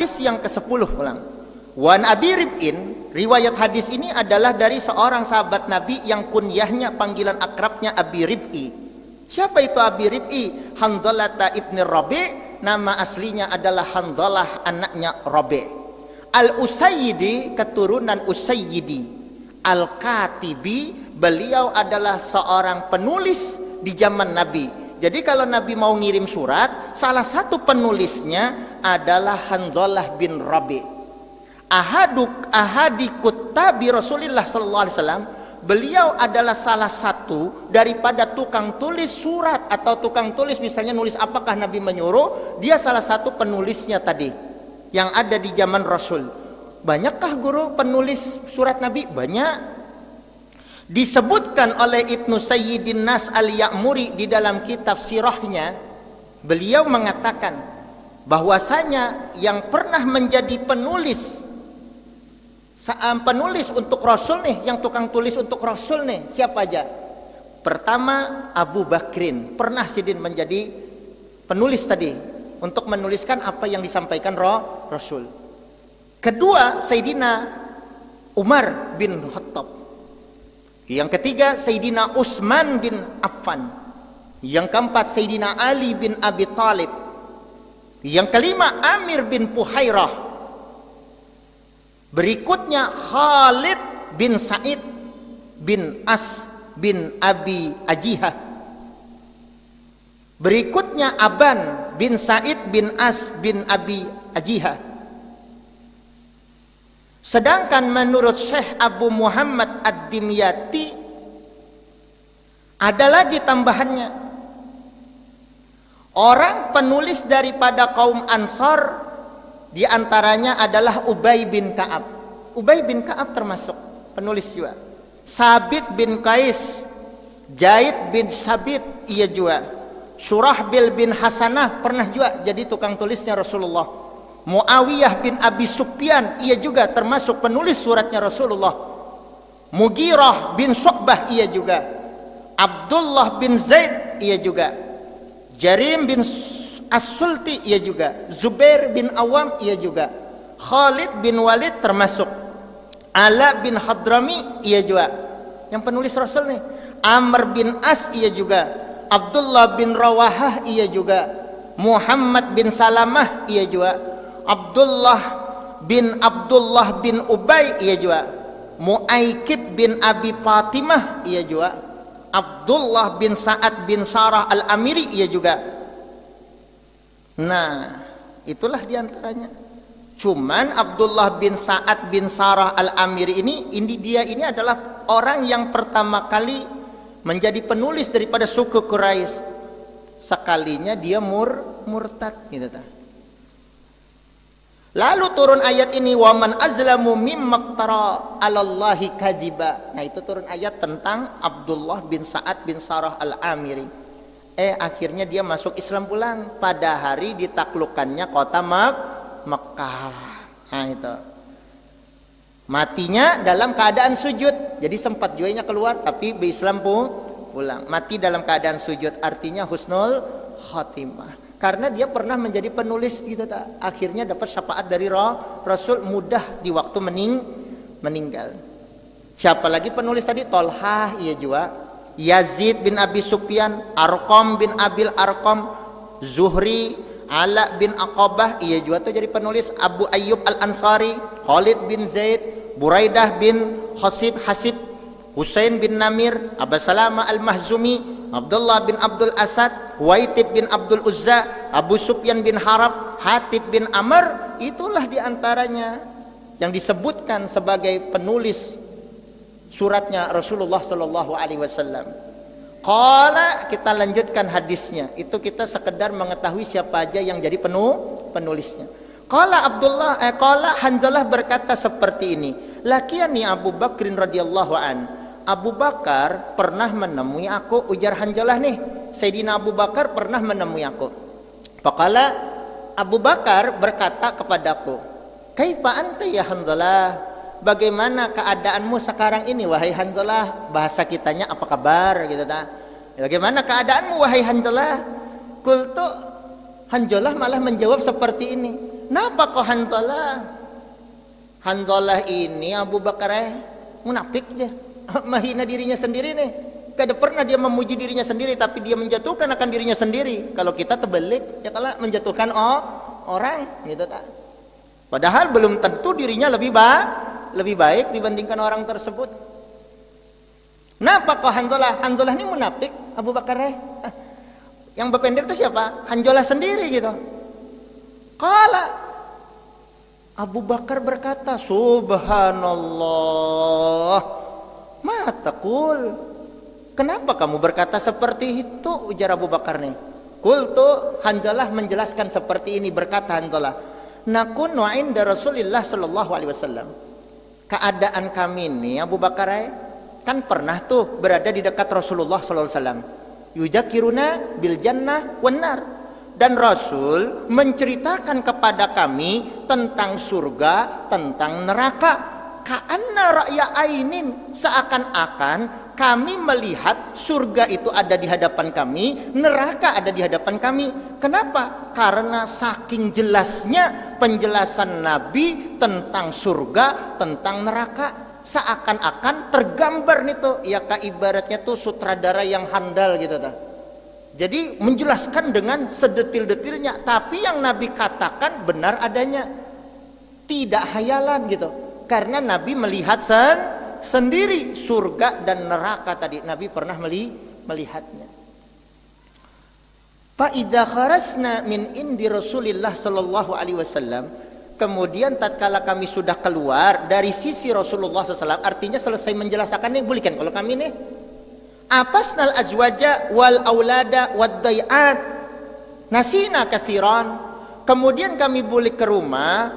Hadis yang ke-10 ulang. Wan Abi Rib'in, riwayat hadis ini adalah dari seorang sahabat Nabi yang kunyahnya, panggilan akrabnya Abi Rib'i. Siapa itu Abi Rib'i? Hanzalah ibn Rabi', nama aslinya adalah Hanzalah anaknya Rabi'. Al-Usayyidi, keturunan Usayyidi. Al-Katibi, beliau adalah seorang penulis di zaman Nabi. Jadi kalau Nabi mau ngirim surat, salah satu penulisnya adalah Hanzalah bin Rabi'. Ahadi kuttabi Rasulullah sallallahu alaihi wasallam, beliau adalah salah satu daripada tukang tulis surat atau tukang tulis, misalnya nulis apakah Nabi menyuruh, dia salah satu penulisnya tadi yang ada di zaman Rasul. Banyakkah guru penulis surat Nabi? Banyak. Disebutkan oleh Ibnu Sayyidin Nas Al-Ya'muri di dalam kitab sirahnya, beliau mengatakan bahwasanya yang pernah menjadi penulis untuk Rasul nih, yang tukang tulis untuk Rasul nih, siapa aja? Pertama, Abu Bakrin pernah sidin menjadi penulis tadi untuk menuliskan apa yang disampaikan Rasul. Kedua, Sayyidina Umar bin Khattab. Yang ketiga, Sayyidina Utsman bin Affan. Yang keempat, Sayyidina Ali bin Abi Thalib. Yang kelima, Amir bin Fuhairah. Berikutnya Khalid bin Sa'id bin As bin Abi Ajihah. Berikutnya Aban bin Sa'id bin As bin Abi Ajihah. Sedangkan menurut Syekh Abu Muhammad Ad-Dimyati ada lagi tambahannya. Orang penulis daripada kaum Ansar di antaranya adalah Ubay bin Ka'ab. Ubay bin Ka'ab termasuk penulis juga. Sabit bin Qais, Zaid bin Sabit, ia juga. Surahbil bin Hasanah pernah juga jadi tukang tulisnya Rasulullah. Muawiyah bin Abi Sufyan, ia juga termasuk penulis suratnya Rasulullah. Mughirah bin Syu'bah, ia juga. Abdullah bin Zaid, ia juga. Jarim bin As-Sulti, ia juga. Zubair bin Awam, ia juga. Khalid bin Walid termasuk. Ala bin Hadrami, ia juga. Yang penulis Rasul nih. Amr bin As, ia juga. Abdullah bin Rawahah, ia juga. Muhammad bin Salamah, ia juga. Abdullah bin Ubay, ia juga. Mu'aikib bin Abi Fatimah, ia juga. Abdullah bin Sa'ad bin Sarah Al-Amiri, ia juga. Nah, itulah diantaranya. Cuman Abdullah bin Sa'ad bin Sarah Al-Amiri ini dia adalah orang yang pertama kali menjadi penulis daripada suku Quraisy. Sekalinya dia murtad gitu ta. Lalu turun ayat ini, wa man azlamu mimma iftara 'alallahi kadziba. Nah, itu turun ayat tentang Abdullah bin Sa'ad bin Sarah Al-Amiri. Akhirnya dia masuk Islam pulang pada hari ditaklukkannya kota Mekkah. Nah, itu. Matinya dalam keadaan sujud. Jadi sempat jualnya keluar tapi Islam pun pulang. Mati dalam keadaan sujud, artinya husnul khotimah. Karena dia pernah menjadi penulis gitu tak. Akhirnya dapat syafaat dari Rasul, mudah di waktu meninggal. Siapa lagi penulis tadi? Tolhah, ia juga. Yazid bin Abi Sufyan, Arqam bin Abil Arqam, Zuhri, Ala bin Aqabah, ia juga tuh jadi penulis. Abu Ayyub Al-Ansari, Khalid bin Zaid, Buraidah bin Hasib, Husain bin Namir, Abu Salama Al-Mahzumi, Abdullah bin Abdul Asad, Huwaitib bin Abdul Uzza, Abu Sufyan bin Harab, Hatib bin Amr. Itulah diantaranya yang disebutkan sebagai penulis suratnya Rasulullah Sallallahu Alaihi Wasallam. Qala, kita lanjutkan hadisnya. Itu kita sekedar mengetahui siapa aja yang jadi penulisnya. Qala Hanzalah berkata seperti ini. Lakiani Abu Bakrin radhiyallahu an. Abu Bakar pernah menemui aku, ujar Hanzalah nih. Sayyidina Abu Bakar pernah menemui aku. Faqala, Abu Bakar berkata kepadaku, "Kaifa anta ya Hanzalah?" Bagaimana keadaanmu sekarang ini wahai Hanzalah? Bahasa kitanya apa kabar gitu ta. Bagaimana keadaanmu wahai Hanzalah? Qultu, Hanzalah malah menjawab seperti ini. Napa kok Hanzalah? Hanzalah ini Abu Bakar munafik dia. Menghina dirinya sendiri nih. Kada pernah dia memuji dirinya sendiri, tapi dia menjatuhkan akan dirinya sendiri. Kalau kita terbalik, ya kalau menjatuhkan orang gitu tak. Padahal belum tentu dirinya lebih baik dibandingkan orang tersebut. Napa kok Hanzalah? Hanzalah ini munafik Abu Bakar Yang berpendek itu siapa? Hanzalah sendiri gitu. Kala Abu Bakar berkata, Subhanallah, ma taqul? Kenapa kamu berkata seperti itu? Ujar Abu Bakar nih. Qultu, Hanzalah menjelaskan seperti ini, berkata Hanzalah, nakunu inda Rasulillah sallallahu alaihi wasallam. Keadaan kami nih Abu Bakar kan pernah tuh berada di dekat Rasulullah sallallahu alaihi wasallam. Yuzakiruna bil jannah wan nar. Dan Rasul menceritakan kepada kami tentang surga, tentang neraka. Ka'anna ra'ya ainin, seakan-akan kami melihat surga itu ada di hadapan kami, neraka ada di hadapan kami. Kenapa? Karena saking jelasnya penjelasan Nabi tentang surga, tentang neraka, seakan-akan tergambar nih tuh, ya ibaratnya tuh sutradara yang handal gitu ta. Jadi menjelaskan dengan sedetil-detilnya, tapi yang Nabi katakan benar adanya, tidak hayalan gitu. Karena Nabi melihat sendiri surga dan neraka tadi, Nabi pernah melihatnya. Fa idza kharasna min indi Rasulillah sallallahu alaihi wasallam, kemudian tatkala kami sudah keluar dari sisi Rasulullah SAW, artinya selesai menjelaskannya, bolehkan kalau kami nih apasnal azwaja wal aulada wad dai'at nasina kasiran. Kemudian kami balik ke rumah,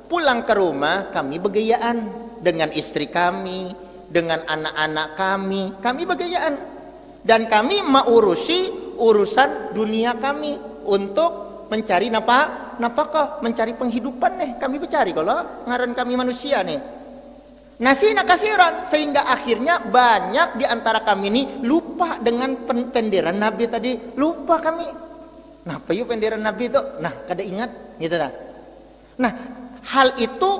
pulang ke rumah, kami begayaan dengan istri kami, dengan anak-anak kami begayaan, dan kami mengurusi urusan dunia kami untuk mencari nafkah, mencari penghidupan nih, kami bercari kalau ngaran kami manusia nih. Nasina kasiran, sehingga akhirnya banyak di antara kami ini lupa dengan penderan Nabi tadi, lupa kami. Nah, yuk penderan Nabi itu, nah kada ingat gitu dah. Nah, hal itu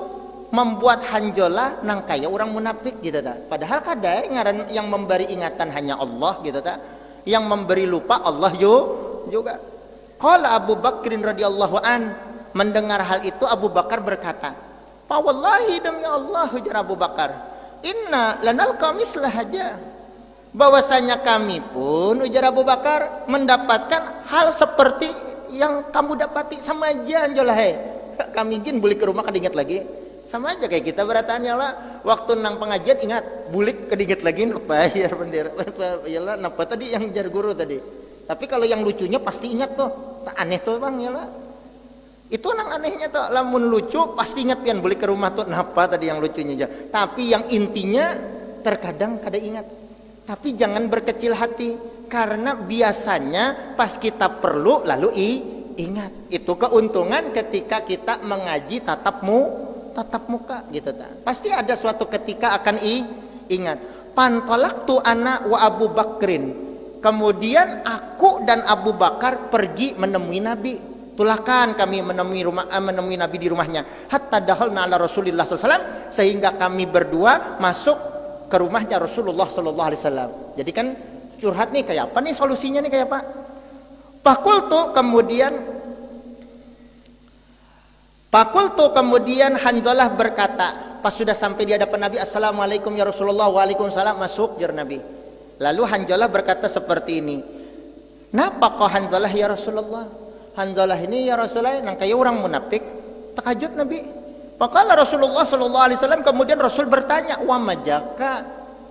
membuat Hanzalah nang kaya orang munafik gitu dah. Padahal kada ngaran yang memberi ingatan hanya Allah gitu dah. Yang memberi lupa Allah juga. Qala Abu Bakrin radhiyallahu an, mendengar hal itu Abu Bakar berkata, "Fa wallahi demi Allah," ujar Abu Bakar, "inna lanal mislah haja." Bahwasanya kami pun, ujar Abu Bakar, mendapatkan hal seperti yang kamu dapati, sama aja Hanzalah. Kami ingin bulik ke rumah kadingat lagi, sama aja kayak kita beratanya lah. Waktu nang pengajian ingat, bulik kadingat lagi napa ya bendera, iyalah napa tadi yang jar guru tadi. Tapi kalau yang lucunya pasti ingat tuh, tak aneh tuh bang ya lah. Itu nang anehnya tuh, lamun lucu pasti ingat pian balik ke rumah tuh napa tadi yang lucunya aja. Tapi yang intinya terkadang kada ingat. Tapi jangan berkecil hati, karena biasanya pas kita perlu lalu ingat. Itu keuntungan ketika kita mengaji tatap muka gitu ta. Pasti ada suatu ketika akan ingat. Pantolaktu ana wa Abu Bakrin. Kemudian aku dan Abu Bakar pergi menemui Nabi. Tulakan kami menemui Nabi di rumahnya. Hatta dahalna ala Rasulillah SAW, sehingga kami berdua masuk ke rumahnya Rasulullah SAW. Jadi kan curhat nih, kayak apa nih solusinya nih, kayak apa? Pakultu kemudian Hanzalah berkata, pas sudah sampai di hadapan Nabi, Assalamualaikum ya Rasulullah. Waalaikumsalam. Masuk jar Nabi. Lalu Hanzalah berkata seperti ini, "Napa kau Hanzalah ya Rasulullah?" Hanzalah ini ya Rasulullah nang kayak orang munafik. Takajud Nabi. Faqala Rasulullah sallallahu alaihi wasallam, kemudian Rasul bertanya, "Wa majaka?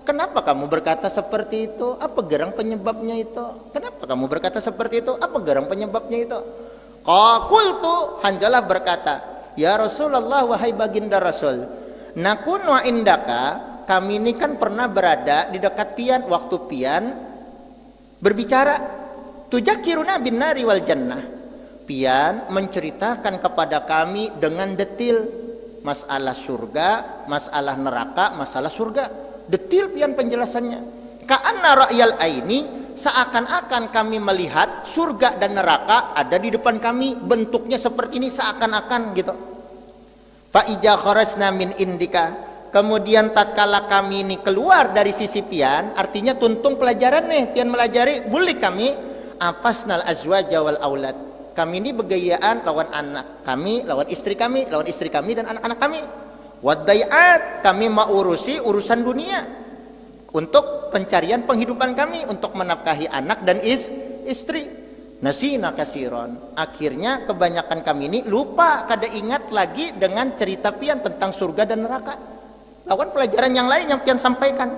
Kenapa kamu berkata seperti itu? Apa gerang penyebabnya itu? Kenapa kamu berkata seperti itu? Apa gerang penyebabnya itu?" Qultu, Hanzalah berkata, "Ya Rasulullah, wahai baginda Rasul, nakunu indaka, kami ini kan pernah berada di dekat pian, waktu pian berbicara, tujakiruna bin nari wal jannah." Pian menceritakan kepada kami dengan detil masalah surga, masalah neraka, masalah surga. Detil pian penjelasannya. Ka'anna ra'yal aini, seakan-akan kami melihat surga dan neraka ada di depan kami, bentuknya seperti ini seakan-akan gitu. Fa ija kharajna min indika, kemudian tatkala kami ini keluar dari sisi pian, artinya tuntung pelajaran nih, pian melajari, boleh kami apasnal azwaja wal aulad, kami ini begayaan lawan anak kami, lawan istri kami dan anak-anak kami. Wadai'at, kami mau urusi urusan dunia untuk pencarian penghidupan kami, untuk menafkahi anak dan istri. Nasina kasiron, akhirnya kebanyakan kami ini lupa, kada ingat lagi dengan cerita pian tentang surga dan neraka. Lawan pelajaran yang lain yang pian sampaikan.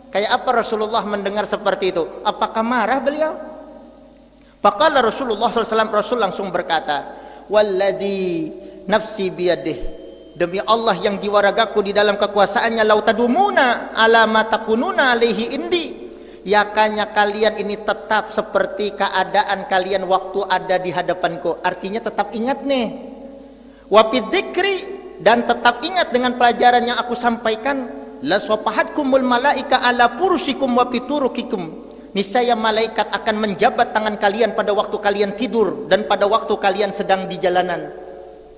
Kayak apa Rasulullah mendengar seperti itu? Apakah marah beliau? Faqala Rasulullah SAW, Rasul langsung berkata, walladzi nafsi biyadih, demi Allah yang jiwa ragaku di dalam kekuasaannya, lau tadumuna ala ma takununa alaihi indi, yakanya kalian ini tetap seperti keadaan kalian waktu ada di hadapanku, artinya tetap ingat nih, wa bidzikri, dan tetap ingat dengan pelajaran yang aku sampaikan, la safahatkumul malaika ala furusikum wa biturukikum, niscaya malaikat akan menjabat tangan kalian pada waktu kalian tidur dan pada waktu kalian sedang di jalanan.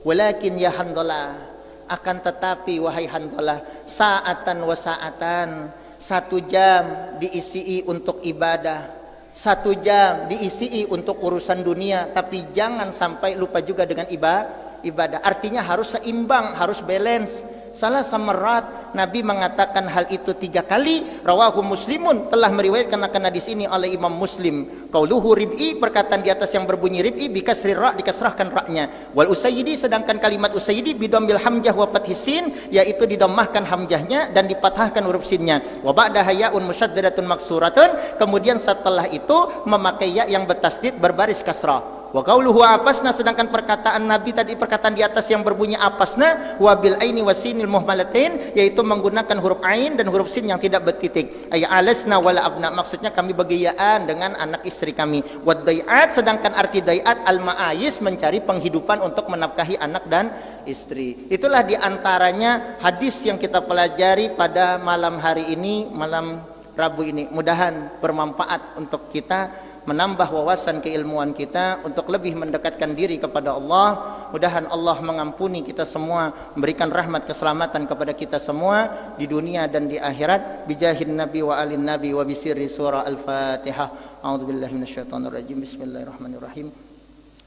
Walakin ya Hanzalah, akan tetapi wahai Hanzalah, saatan wa saatan, 1 jam diisi untuk ibadah, 1 jam diisi untuk urusan dunia, tapi jangan sampai lupa juga dengan ibadah. Artinya harus seimbang, harus balance. Salah samarat, Nabi mengatakan hal itu 3 kali. Rawahu Muslimun, telah meriwayatkan akan hadis ini oleh Imam Muslim. Qauluhu rib'i, perkataan di atas yang berbunyi rib'i, bikasri ra, dikasrahkan ra-nya. Wal usayyidi, sedangkan kalimat usayyidi bidhamil hamzah wa fathis sin, yaitu didammahkan hamzahnya dan dipatahkan huruf sinnya. Wa ba'daha ya'un musyaddadatun maksuratun, kemudian setelah itu memakai ya yang bertasdid berbaris kasrah. Wa qauluhu apasna, sedangkan perkataan Nabi tadi, perkataan di atas yang berbunyi apasna, wa bil aini wasinil muhmalatain, yaitu menggunakan huruf ain dan huruf sin yang tidak bertitik. Ay alasna wala abna, maksudnya kami begayaan dengan anak istri kami. Wad dai'at, sedangkan arti dai'at al ma'ayis, mencari penghidupan untuk menafkahi anak dan istri. Itulah diantaranya hadis yang kita pelajari pada malam hari ini, malam Rabu ini. Mudahan bermanfaat untuk kita, menambah wawasan keilmuan kita untuk lebih mendekatkan diri kepada Allah. Mudahan Allah mengampuni kita semua, memberikan rahmat keselamatan kepada kita semua di dunia dan di akhirat, bijahin nabi wa alin nabi wa bisirri surah al-fatihah. A'udzubillahi minasyaitonir rajim. Bismillahirrahmanirrahim.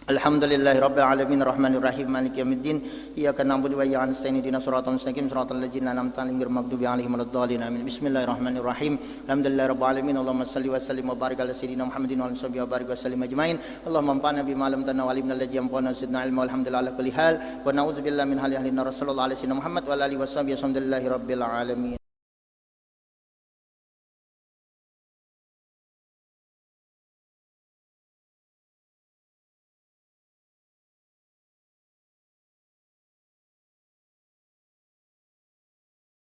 Alhamdulillahi rabbil alamin arrahmanir rahim maliki yaumiddin iyyaka na'budu wa iyyaka nasta'in ihdinas siratal mustaqim siratal ladzina an'amta 'alaihim ghairil maghdubi 'alaihim waladdallin amin. Bismillahirrahmanirrahim. Alhamdulillahi rabbil alamin, Allahumma shalli wa sallim wa barik ala sayyidina Muhammadin wa ala sahbihi wa barik wa sallim ajmain. Allahumma anfa'na bima 'allamtana wa 'allimna alladzi yanfa'una zidna 'ilma walhamdulillahi ala kulli hal wa na'udzubillahi min hali ahli nar. Sallallahu alaihi wasallam Muhammad wa ala alihi washabihi alhamdulillahi rabbil alamin.